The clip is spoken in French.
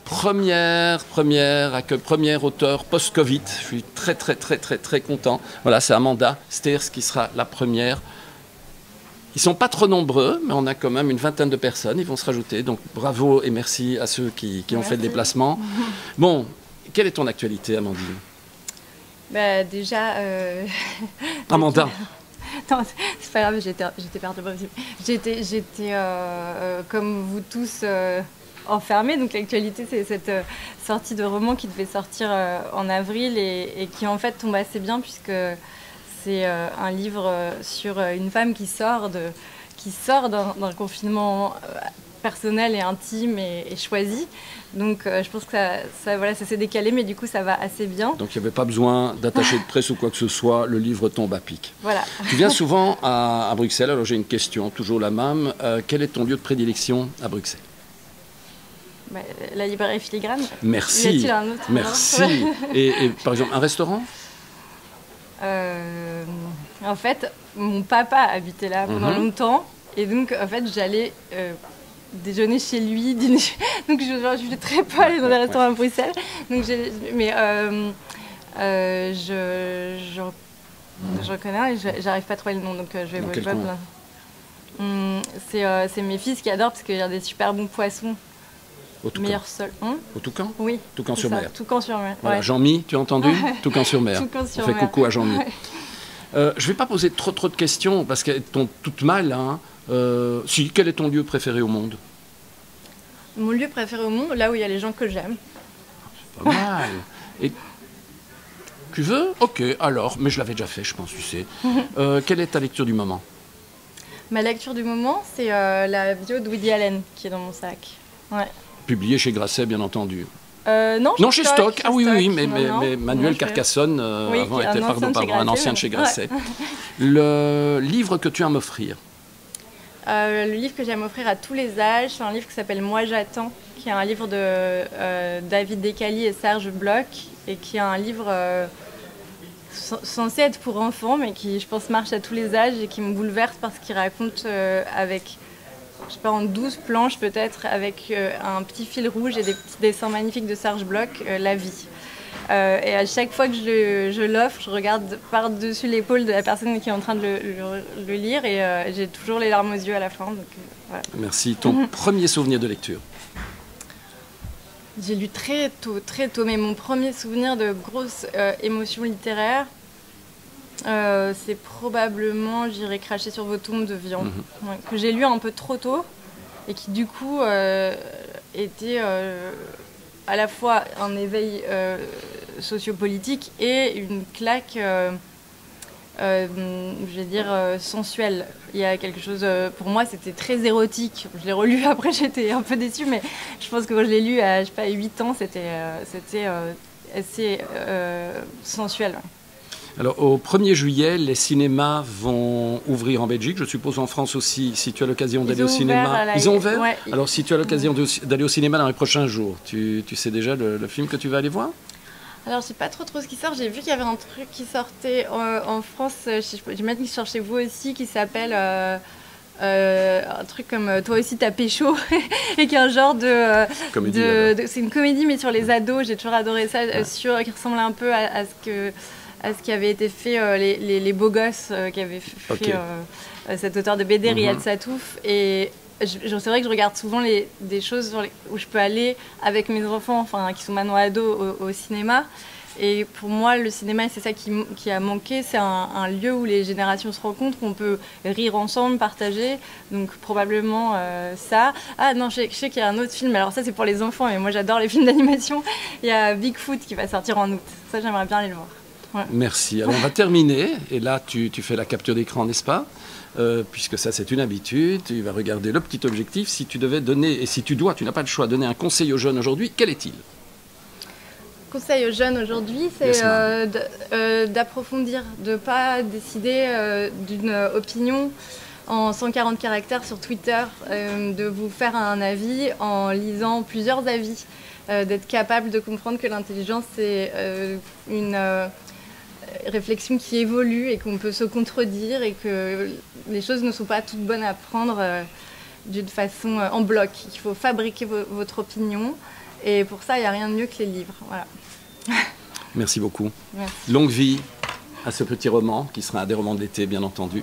Premier auteur post-Covid. Je suis très content. Voilà, c'est Amanda Steers qui sera la première. Ils ne sont pas trop nombreux, mais on a quand même une vingtaine de personnes. Ils vont se rajouter. Donc bravo et merci à ceux qui ont fait le déplacement. Bon, quelle est ton actualité, Amandine? Bah, déjà... Amanda. Non, c'est pas grave, j'étais perturbée aussi. J'étais comme vous tous, enfermée. Donc l'actualité, c'est cette sortie de roman qui devait sortir en avril et qui en fait tombe assez bien puisque c'est un livre sur une femme qui sort d'un confinement personnel et intime et choisi. Donc je pense que ça s'est décalé, mais du coup ça va assez bien. Donc il n'y avait pas besoin d'attacher de presse ou quoi que ce soit, le livre tombe à pic. Voilà. Tu viens souvent à Bruxelles, alors j'ai une question, toujours la même. Quel est ton lieu de prédilection à Bruxelles? Bah, la librairie Filigrane. Merci. Y a-t-il un autre? Merci. Et par exemple, un restaurant? En fait, mon papa habitait là pendant longtemps. Et donc, en fait, j'allais déjeuner chez lui, dîner. Donc, je ne vais très peu aller dans les restaurants à Bruxelles. Donc, mais je reconnais un et j'arrive pas à trouver le nom. Donc, je vais vous le c'est mes fils qui adorent parce qu'il y a des super bons poissons. Au Toucan. Au Toucan? Oui. Toucan-sur-Mer. Toucan-sur-Mer. Voilà, ouais. Jean-Mi, tu as entendu? Toucan-sur-Mer. On fait coucou à Jean-Mi. Ouais. Je ne vais pas poser trop de questions parce qu'elles tombent toutes mal. Hein. Si, quel est ton lieu préféré au monde? Mon lieu préféré au monde, là où il y a les gens que j'aime. C'est pas mal. Et tu veux? Ok, alors, mais je l'avais déjà fait, je pense, tu sais. Quelle est ta lecture du moment? Ma lecture du moment, c'est la bio de Woody Allen qui est dans mon sac. Ouais. Publié chez Grasset, bien entendu. Non, chez Stock. Ah oui, mais Manuel Carcassonne, oui, avant était un ancien de chez Grasset. Ouais. Le livre que tu as à m'offrir? Le livre que j'ai à m'offrir à tous les âges, c'est un livre qui s'appelle Moi j'attends, qui est un livre de David Descalis et Serge Bloch, et qui est un livre censé être pour enfants, mais qui, je pense, marche à tous les âges et qui me bouleverse parce qu'il raconte avec... je sais pas, en 12 planches peut-être, avec un petit fil rouge et des petits dessins magnifiques de Serge Bloch, la vie. Et à chaque fois que je l'offre, je regarde par-dessus l'épaule de la personne qui est en train de le lire et j'ai toujours les larmes aux yeux à la fin. Donc, voilà. Merci. Ton premier souvenir de lecture? J'ai lu très tôt, mais mon premier souvenir de grosse émotion littéraire, c'est probablement J'irai cracher sur vos tombes de Vian, que j'ai lu un peu trop tôt et qui du coup était à la fois un éveil sociopolitique et une claque, je vais dire, sensuelle. Il y a quelque chose, pour moi c'était très érotique. Je l'ai relu après, j'étais un peu déçue, mais je pense que quand je l'ai lu à, je sais pas, 8 ans, c'était assez sensuel. Alors, au 1er juillet, les cinémas vont ouvrir en Belgique. Je suppose en France aussi, si tu as l'occasion d'aller au cinéma. Ils ont ouvert? Ouais. Alors, si tu as l'occasion d'aller au cinéma dans les prochains jours, tu sais déjà le film que tu vas aller voir? Alors, je sais pas trop ce qui sort. J'ai vu qu'il y avait un truc qui sortait en France, j'imagine qu'il sort chez vous aussi, qui s'appelle un truc comme Toi aussi t'as pécho, et qui est un genre de... Comédie. C'est une comédie, mais sur les ados. J'ai toujours adoré ça, qui ressemble un peu à ce qui avait été fait, les beaux gosses qui avaient fait cet auteur de BD, Riyad Satouf. Et c'est vrai que je regarde souvent des choses où je peux aller avec mes enfants, enfin, qui sont maintenant ados, au cinéma. Et pour moi, le cinéma, c'est ça qui a manqué. C'est un lieu où les générations se rencontrent, où on peut rire ensemble, partager. Donc probablement ça. Ah non, je sais qu'il y a un autre film. Alors ça, c'est pour les enfants, mais moi, j'adore les films d'animation. Il y a Bigfoot qui va sortir en août. Ça, j'aimerais bien aller le voir. Ouais. Merci. Alors on va terminer, et là tu fais la capture d'écran, n'est-ce pas? Puisque ça c'est une habitude, tu vas regarder le petit objectif. Si tu devais donner, et si tu n'as pas le choix, donner un conseil aux jeunes aujourd'hui, quel est-il? Conseil aux jeunes aujourd'hui, c'est d'approfondir, de ne pas décider d'une opinion en 140 caractères sur Twitter, de vous faire un avis en lisant plusieurs avis, d'être capable de comprendre que l'intelligence c'est une réflexion qui évolue et qu'on peut se contredire et que les choses ne sont pas toutes bonnes à prendre d'une façon en bloc. Il faut fabriquer votre opinion. Et pour ça, il n'y a rien de mieux que les livres. Voilà. Merci beaucoup. Merci. Longue vie à ce petit roman, qui sera un des romans de l'été, bien entendu.